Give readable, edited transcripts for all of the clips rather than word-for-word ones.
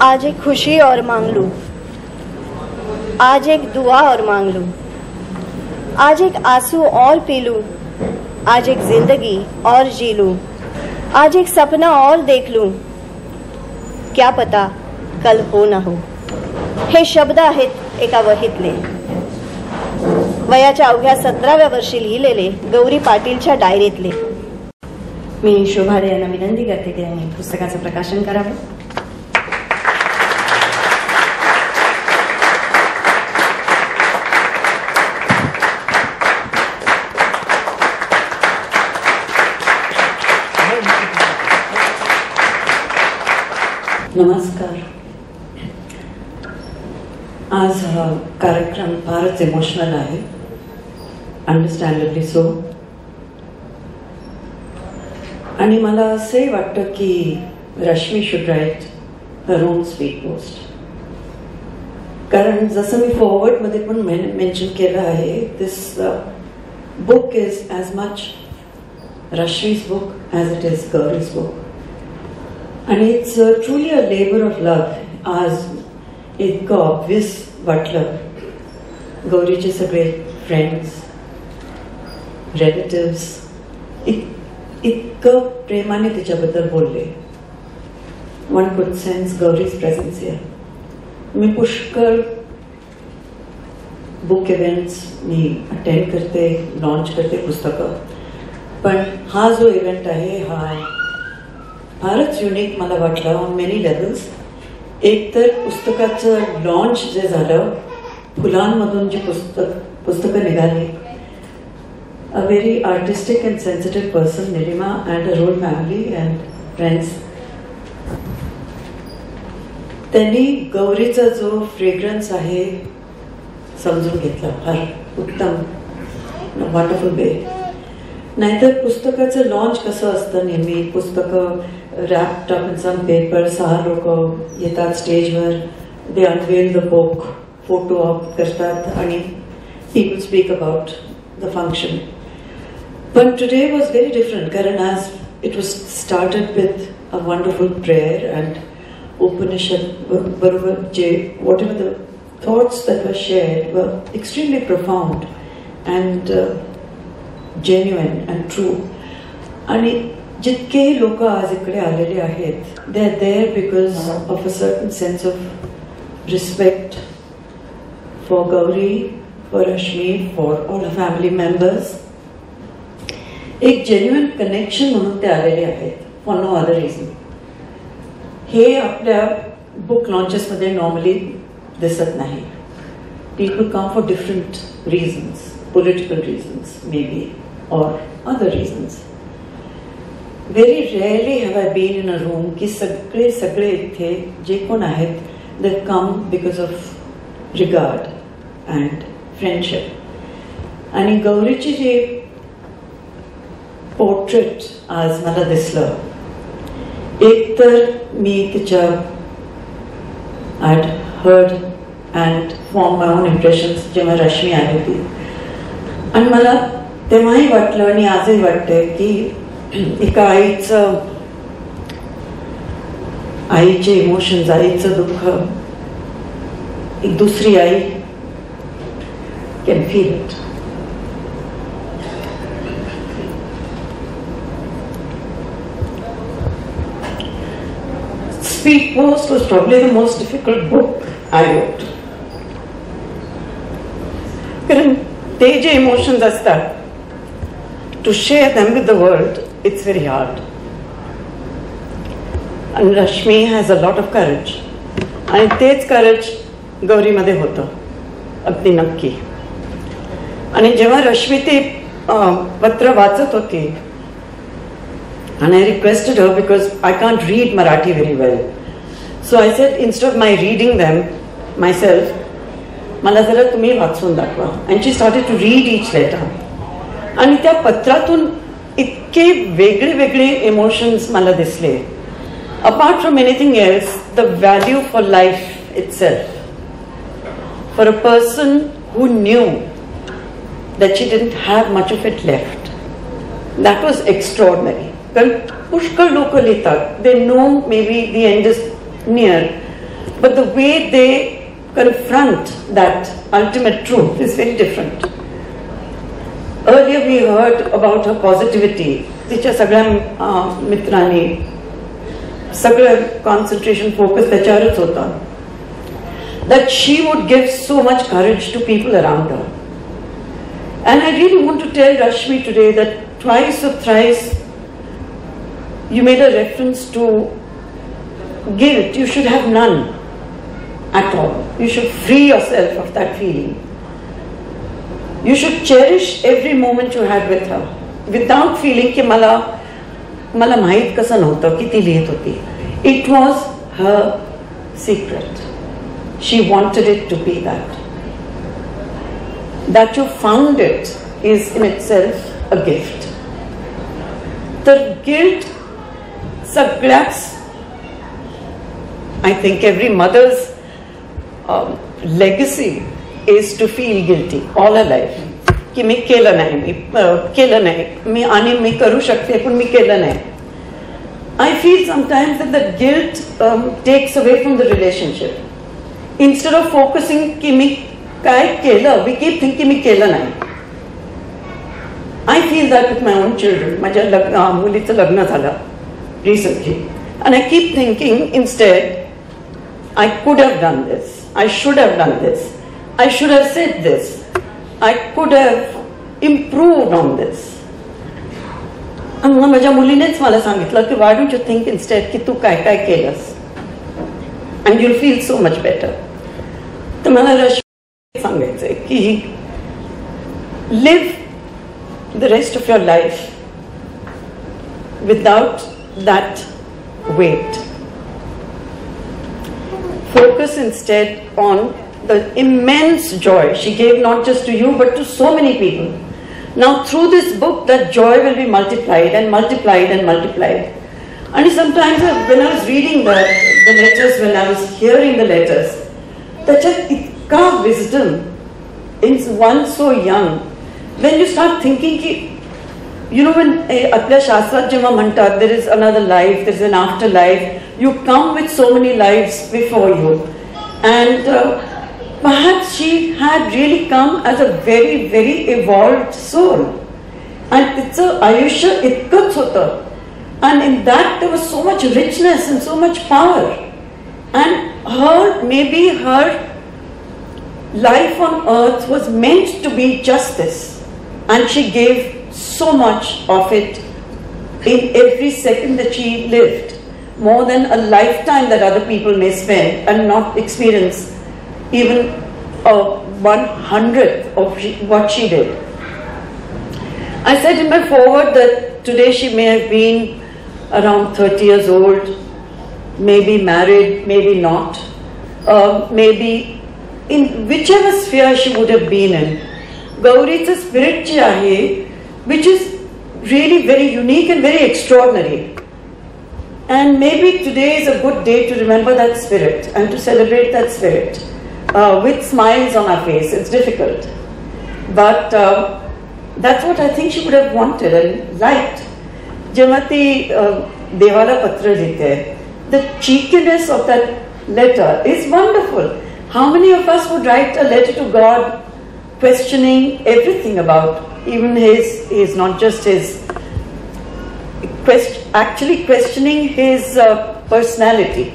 आज एक खुशी और मांग लूं, आज एक दुआ और मांग लूं, आज एक आंसू और पी लूं, आज एक जिंदगी और जी लूं, आज एक सपना और देख लूं, क्या पता कल हो ना हो. हे शब्द आहेत एका वहीतले, वयाच्या अवघ्या 17व्या वर्षी लिहिलेले गौरी पाटीलच्या डायरीतले. मी शोभाडे यांना विनंती करते की त्यांनी पुस्तकाचं प्रकाशन करावं. नमस्कार. आज हा कार्यक्रम फारच इमोशनल आहे, अंडरस्टँडेबली सो. आणि मला असे वाटतं की Rashmi should write her own speed post. कारण जसं मी फॉरवर्ड मध्ये पण मेन्शन केलं आहे, this book is as much Rashmi's book as it is Gauri's book. आणि it's truly a labour of love. आज इतकं ऑब्वियस वाटलं. गौरीचे सगळे फ्रेंड्स, रिलेटिव्स इतकं प्रेमाने तिच्याबद्दल बोलले. One could sense Gauri's presence here. मी पुष्कळ बुक इव्हेंट्स मी अटेंड करते, लॉन्च करते पुस्तकं, पण हा जो इव्हेंट आहे हा फारच युनिक मला वाटलं ऑन मेनी लेवल्स. एक तर पुस्तकाचं लॉन्च जे झालं, फुलांमधून जी पुस्तकं निघाली. A very artistic and sensitive person, Nilima, and a whole family and friends. त्यांनी गौरीचा जो फ्रेग्रन्स आहे समजून घेतला फार उत्तम, वंडरफुल वे. नाहीतर पुस्तकाचं लॉन्च कसं असतं, नेहमी पुस्तकं wrapped up in some paper, 6 लोक येतात स्टेजवर, they unveil the book, photo off करतात आणि people speak about the function. पण टुडे वॉज व्हेरी डिफरंट, कारण आज it was started with a wonderful prayer and Upanishad बरोबर जे whatever the thoughts that were shared were extremely profound and genuine and true. आणि जितकेही लोक आज इकडे आलेले आहेत, they are there because of a certain sense of respect for Gauri, for Rashmi, for all the family members. एक genuine connection म्हणून ते आलेले आहेत, फॉर नो अदर रिझन. हे आपल्या बुक लॉन्चेसमध्ये नॉर्मली दिसत नाही. People come for different reasons, political reasons maybe or other reasons. Very rarely have I been in a room की सगळे इथे जे कोण आहेत, they come because of regard and friendship. आणि गौरीची जे portrait आज मला दिसलं, एक तर मी तिच्या I had heard and formed my own impressions जेव्हा रश्मी आली होती. आणि मला तेव्हाही वाटलं आणि आजही वाटतंय की एका आईचे इमोशन्स, आईचं दुःख एक दुसरी आई can feel it. Speed Post was probably the most difficult book I wrote. कारण ते जे इमोशन्स असतात, to share them with the world, it's very hard. आणि Rashmi has a lot of courage, आणि तेच करेज गौरीमध्ये होतं अगदी नक्की. आणि जेव्हा रश्मी ते पत्र वाचत होती, and I requested her because I can't read Marathi very well, so I said instead of my reading them myself, मला जरा तुम्ही वाचून दाखवा. and she started to read each letter. आणि त्या पत्रातून इतके वेगळे वेगळे इमोशन्स मला दिसले. Apart from anything else, the value for life itself, for a person who new that she didn't have much of it left. That was extraordinary. कारण पुष्कळ लोक लिहितात, they know maybe the end is near, but the way they confront that ultimate truth is very different. Earlier we heard about her positivity. तिच्या सगळ्या मित्रांनी सगळं concentration focus त्याच्यावरच होता. That she would give so much courage to people around her. And I really want to tell Rashmi today that twice or thrice you made a reference to guilt. You should have none at all. You should free yourself of that feeling. You should cherish every moment you had with her without feeling ki मला माहित कसं नव्हतं की ती लिहित होती. It was her secret. She wanted it to be that. That you found it is in itself a gift. The guilt सगळ्याच, I think every mother's legacy is to feel guilty all her life. की मी केलं नाही, मी करू शकते पण मी केलं नाही. I feel sometimes that the guilt takes away from the relationship. Instead of focusing की मी काय केलं, we keep thinking मी केलं नाही. I feel that with my own children. माझ्या मुलीचं लग्न झालं recently, and I keep thinking instead, I could have done this, I should have done this, I should have said this, I could have improved on this. आणि मग माझ्या मुलीनेच मला सांगितलं की why don't you think instead की तू काय काय केलंस and you'll feel so much better. तर मला रश्मी सांगायचंय की live the rest of your life without that weight. Focus instead on the immense joy she gave not just to you but to so many people. Now through this book that joy will be multiplied and multiplied and multiplied. And sometimes when I was reading the letters, when I was hearing the letters, त्याच्यात इतका wisdom in one so young. When you start thinking ki, you know, when आपल्या शास्त्रात जेव्हा म्हणतात there is another life, there is an afterlife, you come with so many lives before you, and perhaps she had really come as a very very evolved soul, and it's a Ayushya इतकंच होतं, and in that there was so much richness and so much power, and maybe her life on earth was meant to be just this, and she gave so much of it in every second that she lived, more than a lifetime that other people may spend and not experience even a 1/100th of what she did. I said in my foreword that today she may have been around 30 years old, maybe married, maybe not, maybe in whichever sphere she would have been in. Gauri's spirit ji ahe, which is really very unique and very extraordinary. And maybe today is a good day to remember that spirit and to celebrate that spirit with smiles on our face. It's difficult, but that's what I think she would have wanted and liked. जेव्हा ती देवाला पत्र लिहिते, the cheekiness of that letter is wonderful. How many of us would write a letter to God questioning everything about even his not just his, actually questioning his personality.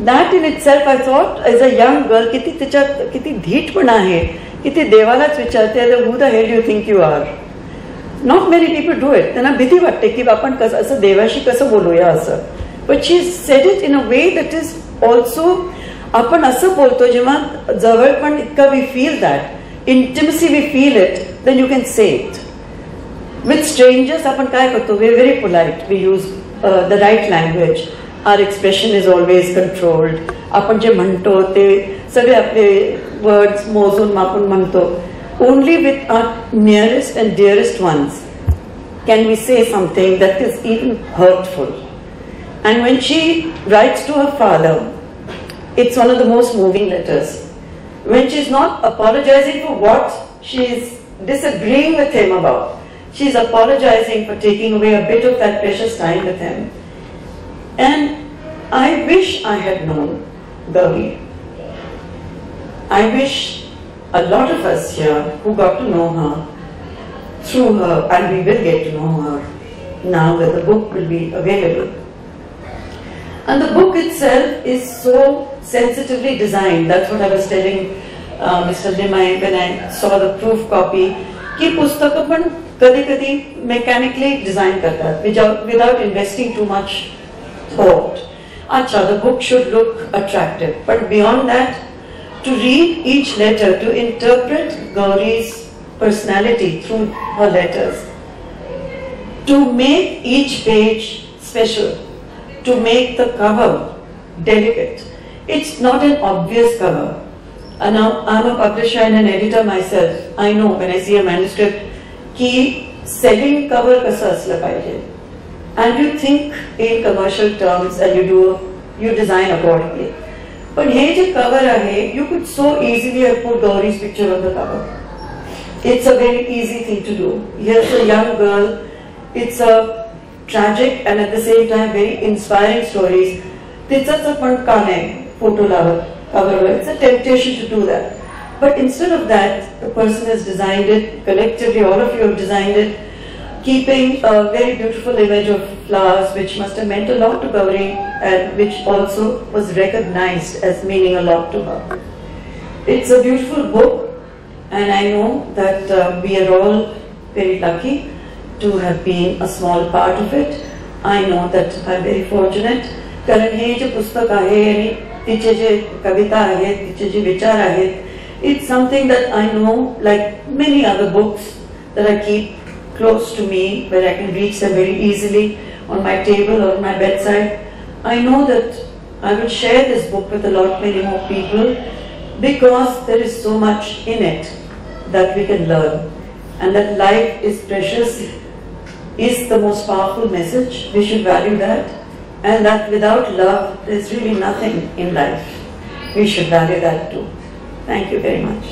That in itself, I thought, as a young girl, किती धीटपणा आहे, किती देवालाच विचारते, who the hell do you think you are? Not many people do it. त्यांना भीती वाटते की आपण कसं असं देवाशी कसं बोलूया असं. But she said it in a way that is also, आपण असं बोलतो जेव्हा जवळपण इतका we feel that. Intimacy we feel it, then you can say it. With strangers आपण काय करतो? We are very polite. We use the right language. Our expression is always controlled. आपण जे म्हणतो ते सगळे आपले words मोजून मापून म्हणतो. Only with our nearest and dearest ones can we say something that is even hurtful. And when she writes to her father, it's one of the most moving letters. When she's not apologizing for what she's disagreeing with him about, she's apologizing for taking away a bit of that precious time with him. And I wish I had known Gauri. I wish a lot of us here who got to know her through her, and we will get to know her now that the book will be available. And the book itself is so sensitively designed. That's what I was telling Mr. Nimai when I saw the proof copy. कि पुस्तक पण कधी-कधी mechanically design करतात without investing too much thought. अच्छा, the book should look attractive, but beyond that, to read each letter, to interpret Gauri's personality through her letters, to make each page special, to make the cover delicate. It's not an obvious cover. And now I'm a publisher and an editor myself. I know when I see a manuscript कि selling cover कसा असला पाहिजे. And you think in commercial terms and you design accordingly. But hey J cover आहे, you could so easily have put Gauri's picture on the cover. It's a very easy thing to do. Here's a young girl. It's a tragic and at the same time very inspiring stories. तिचाच आपण का नाही photo लावत cover. It's a temptation to do that. But instead of that, the person has designed it, collectively all of you have designed it, keeping a very beautiful image of flowers which must have meant a lot to Gauri and which also was recognized as meaning a lot to her. It's a beautiful book and I know that we are all very lucky to have been a small part of it. I know that I'm very fortunate कारण हे जे पुस्तक आहे आणि तिचे जे कविता आहेत, तिचे जे विचार आहेत, it's something that I know, like many other books that I keep close to me, where I can reach them very easily on my table or my bedside. I know that I will share this book with a lot many more people because there is so much in it that we can learn, and that life is precious is the most powerful message. We should value that. And that without love, there's really nothing in life. We should value that too. Thank you very much.